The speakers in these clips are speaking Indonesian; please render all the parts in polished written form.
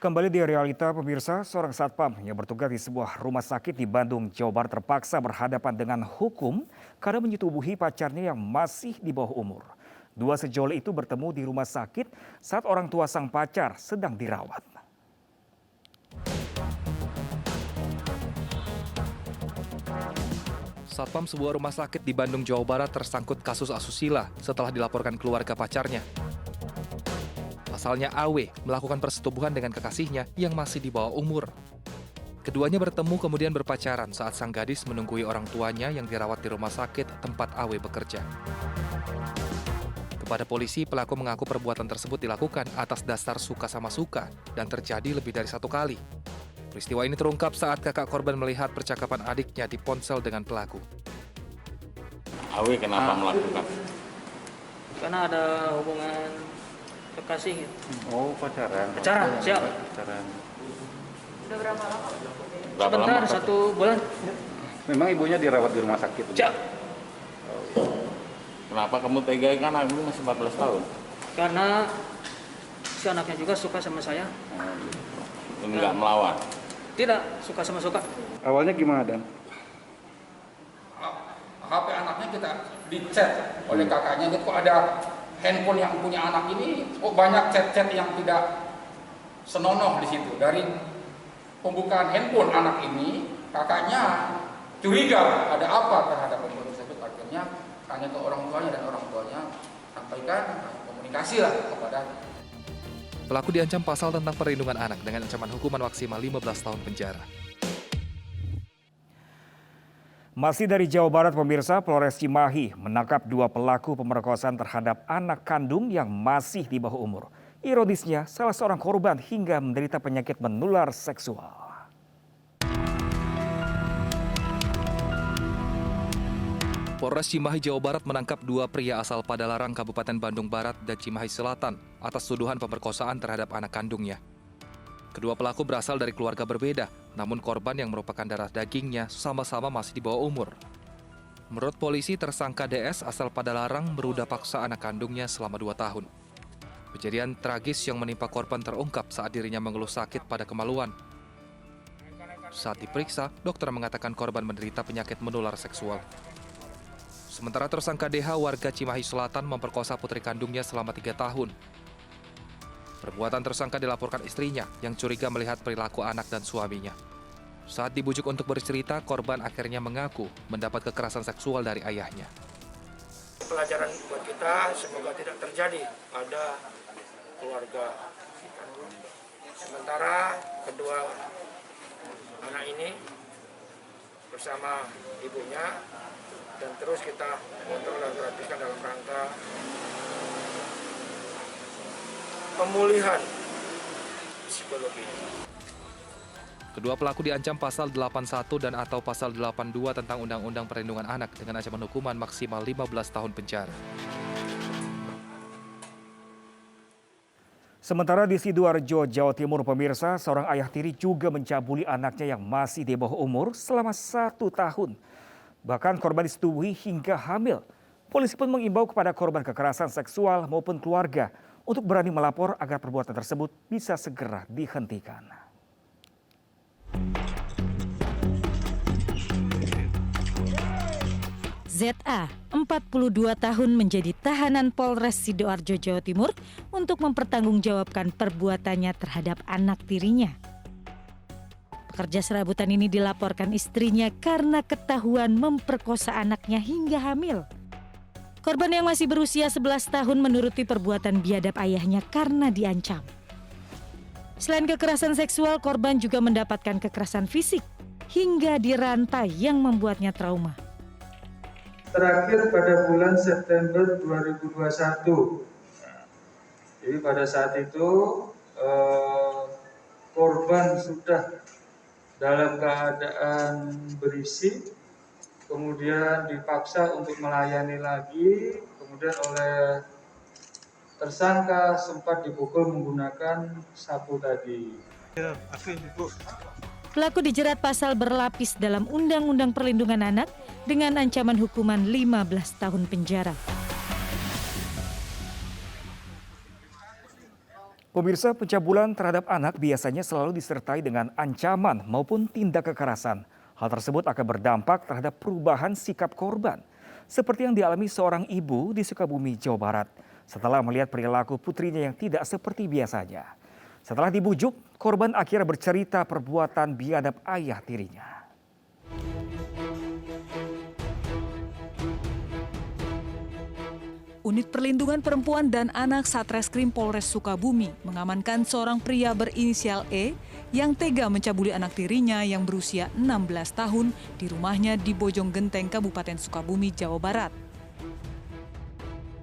Kembali di realita pemirsa, seorang satpam yang bertugas di sebuah rumah sakit di Bandung, Jawa Barat terpaksa berhadapan dengan hukum karena menyetubuhi pacarnya yang masih di bawah umur. Dua sejoli itu bertemu di rumah sakit saat orang tua sang pacar sedang dirawat. Satpam sebuah rumah sakit di Bandung, Jawa Barat tersangkut kasus asusila setelah dilaporkan keluarga pacarnya. Pasalnya AW melakukan persetubuhan dengan kekasihnya yang masih di bawah umur. Keduanya bertemu kemudian berpacaran saat sang gadis menunggui orang tuanya yang dirawat di rumah sakit tempat AW bekerja. Kepada polisi, pelaku mengaku perbuatan tersebut dilakukan atas dasar suka sama suka dan terjadi lebih dari satu kali. Peristiwa ini terungkap saat kakak korban melihat percakapan adiknya di ponsel dengan pelaku. AW kenapa melakukan? Karena ada hubungan kekasih. Oh, pacaran. Pacaran, siap. Pacaran. Udah berapa lama? Sebentar, 1 bulan. Memang ibunya dirawat di rumah sakit. Siap. Kenapa kamu tega, kan ibu masih 14 tahun? Karena si anaknya juga suka sama saya. Enggak melawan. Tidak, suka sama suka. Awalnya gimana, Dan? HP anaknya kita dicek oleh kakaknya, kok ada handphone yang punya anak ini, kok banyak chat-chat yang tidak senonoh di situ. Dari pembukaan handphone anak ini, kakaknya curiga ada apa terhadap handphone tersebut. Akhirnya tanya ke orang tuanya dan orang tuanya sampaikan komunikasi lah kepada. Pelaku diancam pasal tentang perlindungan anak dengan ancaman hukuman maksimal 15 tahun penjara. Masih dari Jawa Barat pemirsa, Polres Cimahi menangkap 2 pelaku pemerkosaan terhadap anak kandung yang masih di bawah umur. Ironisnya, salah seorang korban hingga menderita penyakit menular seksual. Polres Cimahi, Jawa Barat menangkap 2 pria asal Padalarang, Kabupaten Bandung Barat dan Cimahi Selatan atas tuduhan pemerkosaan terhadap anak kandungnya. Kedua pelaku berasal dari keluarga berbeda, namun korban yang merupakan darah dagingnya sama-sama masih di bawah umur. Menurut polisi, tersangka DS asal Padalarang berudah paksa anak kandungnya selama 2 tahun. Kejadian tragis yang menimpa korban terungkap saat dirinya mengeluh sakit pada kemaluan. Saat diperiksa, dokter mengatakan korban menderita penyakit menular seksual. Sementara tersangka DH warga Cimahi Selatan memperkosa putri kandungnya selama 3 tahun. Perbuatan tersangka dilaporkan istrinya yang curiga melihat perilaku anak dan suaminya. Saat dibujuk untuk bercerita, korban akhirnya mengaku mendapat kekerasan seksual dari ayahnya. Pelajaran buat kita, semoga tidak terjadi pada keluarga kita. Sementara kedua anak ini bersama ibunya dan terus kita kontrol dan perhatikan dalam rangka pemulihan psikologi. Kedua pelaku diancam pasal 81 dan atau pasal 82 tentang Undang-Undang Perlindungan Anak dengan ancaman hukuman maksimal 15 tahun penjara. Sementara di Sidoarjo, Jawa Timur pemirsa, seorang ayah tiri juga mencabuli anaknya yang masih di bawah umur selama 1 tahun. Bahkan korban disetubuhi hingga hamil. Polisi pun mengimbau kepada korban kekerasan seksual maupun keluarga untuk berani melapor agar perbuatan tersebut bisa segera dihentikan. ZA, 42 tahun menjadi tahanan Polres Sidoarjo, Jawa Timur untuk mempertanggungjawabkan perbuatannya terhadap anak tirinya. Pekerja serabutan ini dilaporkan istrinya karena ketahuan memperkosa anaknya hingga hamil. Korban yang masih berusia 11 tahun menuruti perbuatan biadab ayahnya karena diancam. Selain kekerasan seksual, korban juga mendapatkan kekerasan fisik hingga dirantai yang membuatnya trauma. Terakhir pada bulan September 2021. Jadi pada saat itu korban sudah dalam keadaan berisi, kemudian dipaksa untuk melayani lagi, kemudian oleh tersangka sempat dipukul menggunakan sapu tadi. Pelaku dijerat pasal berlapis dalam Undang-Undang Perlindungan Anak dengan ancaman hukuman 15 tahun penjara. Pemirsa, pencabulan terhadap anak biasanya selalu disertai dengan ancaman maupun tindak kekerasan. Hal tersebut akan berdampak terhadap perubahan sikap korban. Seperti yang dialami seorang ibu di Sukabumi, Jawa Barat, setelah melihat perilaku putrinya yang tidak seperti biasanya. Setelah dibujuk, korban akhirnya bercerita perbuatan biadab ayah tirinya. Unit Perlindungan Perempuan dan Anak Satreskrim Polres Sukabumi mengamankan seorang pria berinisial E yang tega mencabuli anak tirinya yang berusia 16 tahun di rumahnya di Bojonggenteng, Kabupaten Sukabumi, Jawa Barat.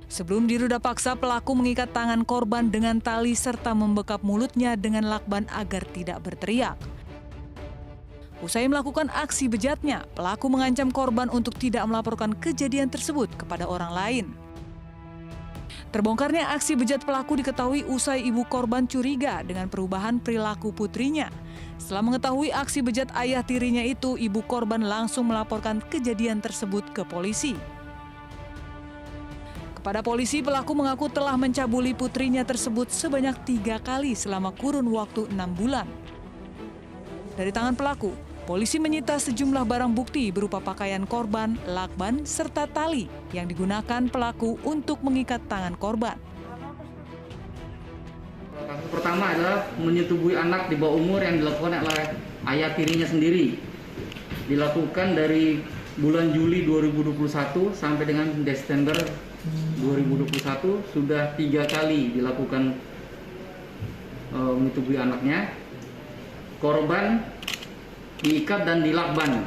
Sebelum diruda paksa, pelaku mengikat tangan korban dengan tali serta membekap mulutnya dengan lakban agar tidak berteriak. Usai melakukan aksi bejatnya, pelaku mengancam korban untuk tidak melaporkan kejadian tersebut kepada orang lain. Terbongkarnya aksi bejat pelaku diketahui usai ibu korban curiga dengan perubahan perilaku putrinya. Setelah mengetahui aksi bejat ayah tirinya itu, ibu korban langsung melaporkan kejadian tersebut ke polisi. Kepada polisi, pelaku mengaku telah mencabuli putrinya tersebut sebanyak 3 kali selama kurun waktu 6 bulan. Dari tangan pelaku, polisi menyita sejumlah barang bukti berupa pakaian korban, lakban, serta tali yang digunakan pelaku untuk mengikat tangan korban. Kasus pertama adalah menyetubuhi anak di bawah umur yang dilakukan oleh ayah tirinya sendiri. Dilakukan dari bulan Juli 2021 sampai dengan Desember 2021 sudah 3 kali dilakukan menyetubuhi anaknya. Korban diikat dan dilakban,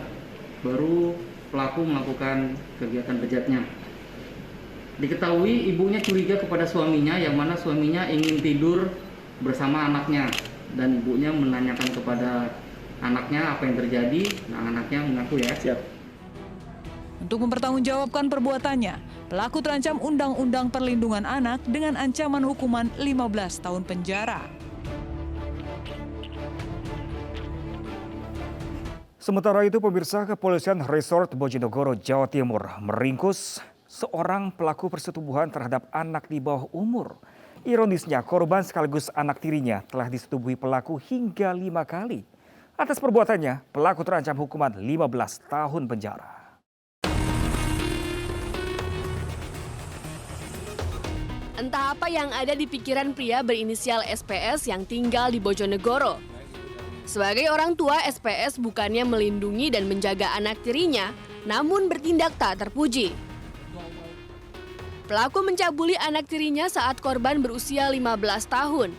baru pelaku melakukan kegiatan bejatnya. Diketahui ibunya curiga kepada suaminya, yang mana suaminya ingin tidur bersama anaknya, dan ibunya menanyakan kepada anaknya apa yang terjadi. Nah, anaknya mengaku ya siap. Untuk mempertanggungjawabkan perbuatannya, pelaku terancam Undang-Undang Perlindungan Anak dengan ancaman hukuman 15 tahun penjara. Sementara itu, pemirsa, Kepolisian Resort Bojonegoro, Jawa Timur meringkus seorang pelaku persetubuhan terhadap anak di bawah umur. Ironisnya, korban sekaligus anak tirinya telah disetubuhi pelaku hingga 5 kali. Atas perbuatannya, pelaku terancam hukuman 15 tahun penjara. Entah apa yang ada di pikiran pria berinisial SPS yang tinggal di Bojonegoro. Sebagai orang tua, SPS bukannya melindungi dan menjaga anak tirinya, namun bertindak tak terpuji. Pelaku mencabuli anak tirinya saat korban berusia 15 tahun.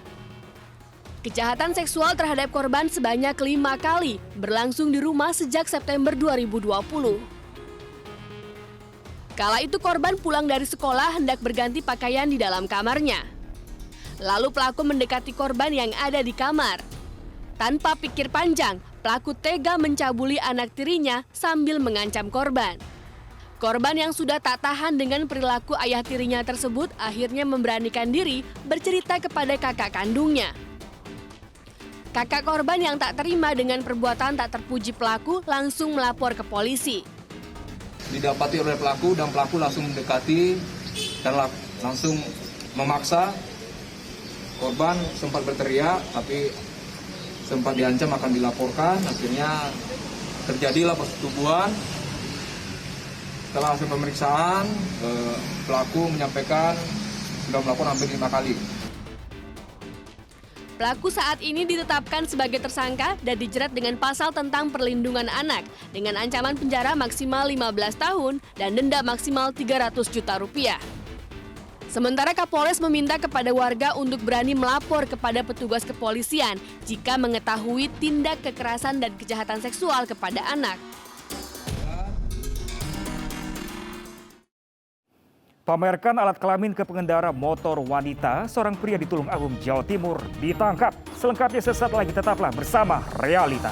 Kejahatan seksual terhadap korban sebanyak 5 kali berlangsung di rumah sejak September 2020. Kala itu korban pulang dari sekolah hendak berganti pakaian di dalam kamarnya. Lalu pelaku mendekati korban yang ada di kamar. Tanpa pikir panjang, pelaku tega mencabuli anak tirinya sambil mengancam korban. Korban yang sudah tak tahan dengan perilaku ayah tirinya tersebut akhirnya memberanikan diri bercerita kepada kakak kandungnya. Kakak korban yang tak terima dengan perbuatan tak terpuji pelaku langsung melapor ke polisi. Didapati oleh pelaku dan pelaku langsung mendekati dan langsung memaksa. Korban sempat berteriak tapi sempat diancam akan dilaporkan, akhirnya terjadilah persetubuhan. Setelah hasil pemeriksaan, pelaku menyampaikan sudah melakukan hampir 5 kali. Pelaku saat ini ditetapkan sebagai tersangka dan dijerat dengan pasal tentang perlindungan anak dengan ancaman penjara maksimal 15 tahun dan denda maksimal 300 juta rupiah. Sementara Kapolres meminta kepada warga untuk berani melapor kepada petugas kepolisian jika mengetahui tindak kekerasan dan kejahatan seksual kepada anak. Pamerkan alat kelamin ke pengendara motor wanita, seorang pria di Tulung Agung, Jawa Timur ditangkap. Selengkapnya sesaat lagi, tetaplah bersama Realita.